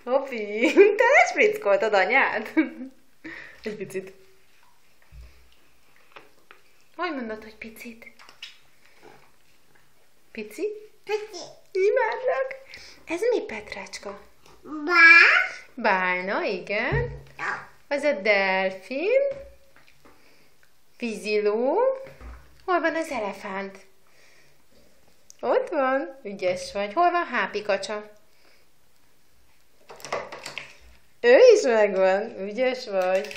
Hopi, te lesprickoltad anyád? Egy picit. Hogy mondod, hogy picit? Pici? Pici. Imádlak. Ez mi, Petrácska? Bálna, igen. Az a delfin. Víziló. Hol van az elefánt? Ott van. Ügyes vagy. Hol van Hápikacsa? Ő is megvan. Ügyes vagy.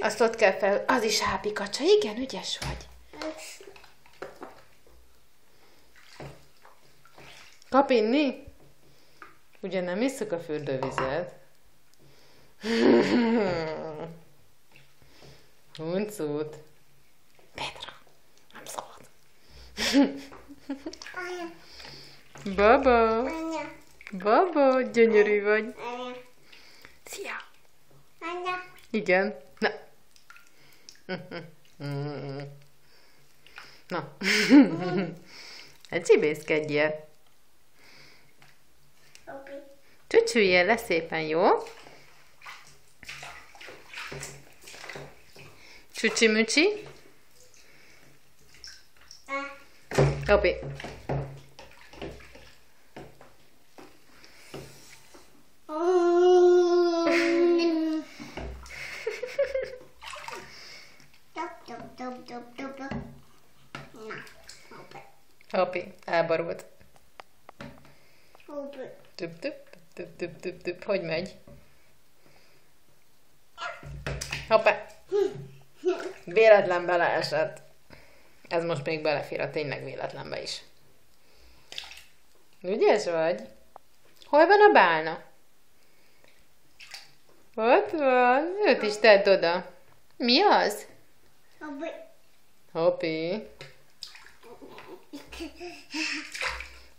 Azt ott kell fel. Az is Hápikacsa. Igen, ügyes vagy. Kap inni? Ugye nem isszuk a fürdővizet? Huncut. Petra, nem szabad. Baba. Baba, gyönyörű vagy. Szia. Igen. Na. Na. Hát csibészkedjél. Csücsüljél le szépen, jó? Csücsi-mücsi. Hopi. Hopi, elborult. Tüp. Hogy megy? Hoppá! Véletlen beleesett. Ez most még belefér a tényleg véletlenbe is. Ügyes vagy? Hol van a bálna? Ott van. Őt is tedd oda. Mi az? Hopi.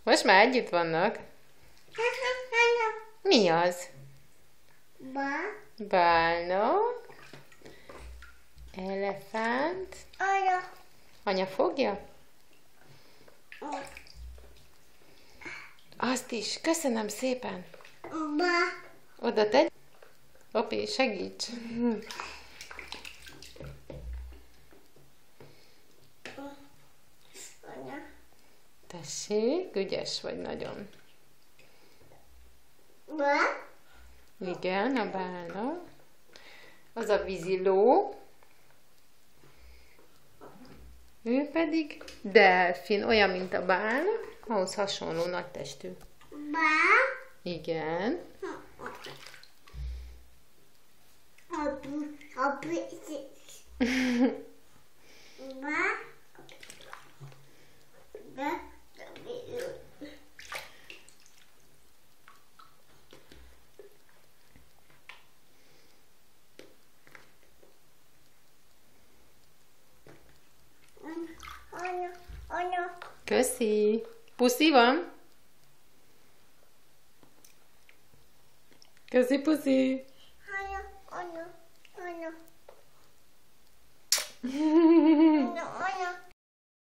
Most már együtt vannak. Mi az? Bálna. Elefánt. Anya fogja? Azt is. Köszönöm szépen. Oda tegy. Hopi, segíts. Tessék, ügyes vagy nagyon. Igen, a bálna. Az a víziló. Ő pedig delfin, olyan, mint a bálna, ahhoz hasonló nagy testű. Igen. Köszi. Puszi van? Köszi, puszi. Anya.